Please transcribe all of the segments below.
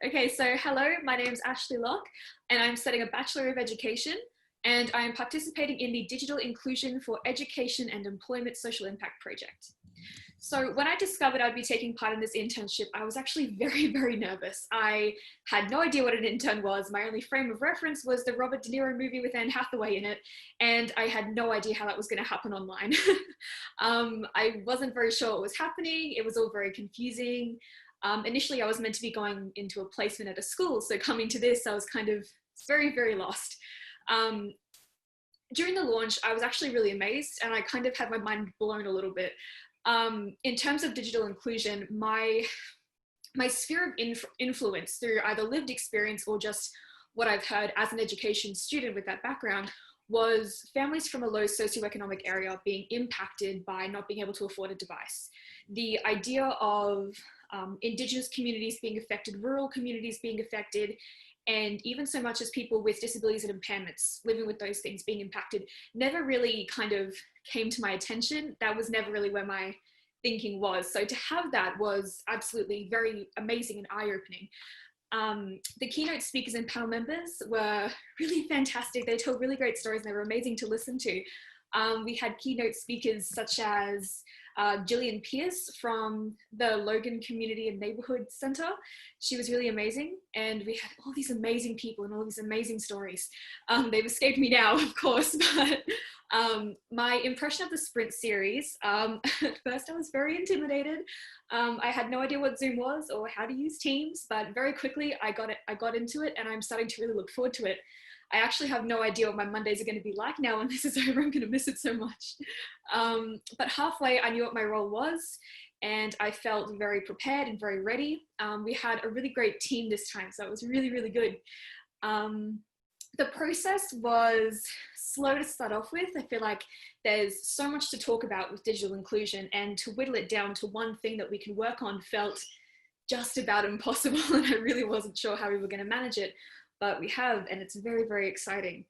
Okay, so hello, my name is Ashley Locke, and I'm studying a Bachelor of Education, and I am participating in the Digital Inclusion for Education and Employment Social Impact project. So when I discovered I'd be taking part in this internship, I was actually very, very nervous. I had no idea what an intern was. My only frame of reference was the Robert De Niro movie with Anne Hathaway in it, and I had no idea how that was going to happen online. I wasn't very sure what was happening. It was all very confusing. Initially, I was meant to be going into a placement at a school, so coming to this, I was kind of very, very lost. During the launch, I was actually really amazed, and I kind of had my mind blown a little bit. In terms of digital inclusion, my sphere of influence through either lived experience or just what I've heard as an education student with that background was families from a low socioeconomic area being impacted by not being able to afford a device. The idea of Indigenous communities being affected, rural communities being affected, and even so much as people with disabilities and impairments living with those things being impacted never really kind of came to my attention. That was never really where my thinking was. So to have that was absolutely very amazing and eye-opening. The keynote speakers and panel members were really fantastic. They told really great stories and they were amazing to listen to. We had keynote speakers such as Gillian Pierce from the Logan Community and Neighborhood Center. She was really amazing, and we had all these amazing people and all these amazing stories. They've escaped me now, of course, but my impression of the Sprint series, at first I was very intimidated. I had no idea what Zoom was or how to use Teams, but very quickly I got into it, and I'm starting to really look forward to it. I actually have no idea what my Mondays are going to be like now when this is over. I'm going to miss it so much. But halfway, I knew what my role was, and I felt very prepared and very ready. We had a really great team this time, so it was really, really good. The process was slow to start off with. I feel like there's so much to talk about with digital inclusion, and to whittle it down to one thing that we can work on felt just about impossible, and I really wasn't sure how we were going to manage it. But we have, and it's very, very exciting.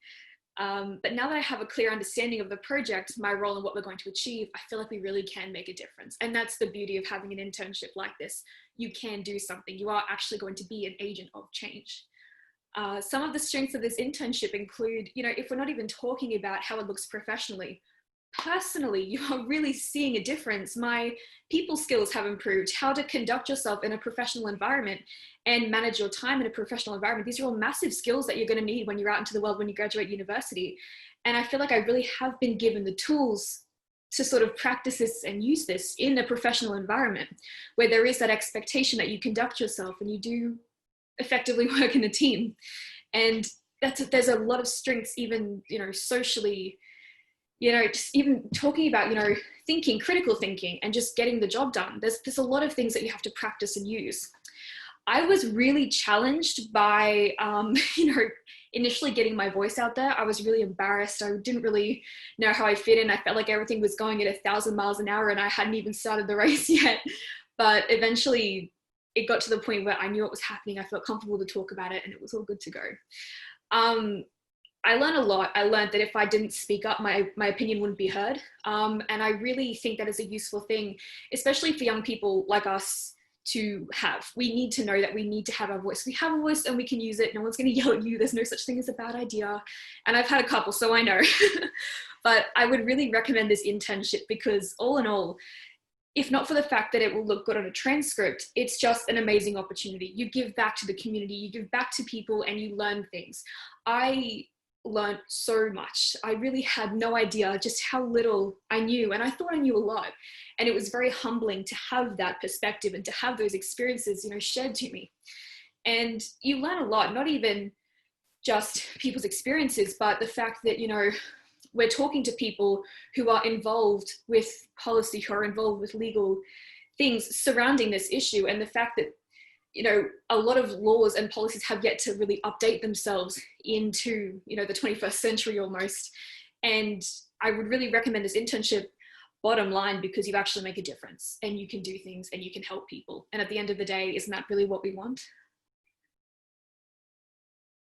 But now that I have a clear understanding of the project, my role and what we're going to achieve, I feel like we really can make a difference. And that's the beauty of having an internship like this. You can do something. You are actually going to be an agent of change. Some of the strengths of this internship include, if we're not even talking about how it looks professionally, personally, you are really seeing a difference. My people skills have improved, how to conduct yourself in a professional environment and manage your time in a professional environment. These are all massive skills that you're going to need when you're out into the world, when you graduate university. And I feel like I really have been given the tools to sort of practice this and use this in a professional environment where there is that expectation that you conduct yourself and you do effectively work in a team. And there's a lot of strengths, even, socially, just even talking about, thinking, critical thinking, and just getting the job done. There's a lot of things that you have to practice and use. I was really challenged by, initially getting my voice out there. I was really embarrassed. I didn't really know how I fit in. I felt like everything was going at 1,000 miles an hour and I hadn't even started the race yet. But eventually it got to the point where I knew what was happening. I felt comfortable to talk about it and it was all good to go. I learned a lot. I learned that if I didn't speak up, my opinion wouldn't be heard. And I really think that is a useful thing, especially for young people like us to have. We need to know that we need to have our voice. We have a voice and we can use it. No one's going to yell at you. There's no such thing as a bad idea. And I've had a couple, so I know. But I would really recommend this internship because all in all, if not for the fact that it will look good on a transcript, it's just an amazing opportunity. You give back to the community, you give back to people, and you learn things. I learned so much. I really had no idea just how little I knew, and I thought I knew a lot. And it was very humbling to have that perspective and to have those experiences, shared to me. And you learn a lot, not even just people's experiences, but the fact that, we're talking to people who are involved with policy, who are involved with legal things surrounding this issue, and the fact that a lot of laws and policies have yet to really update themselves into, the 21st century almost. And I would really recommend this internship, bottom line, because you actually make a difference and you can do things and you can help people. And at the end of the day, isn't that really what we want?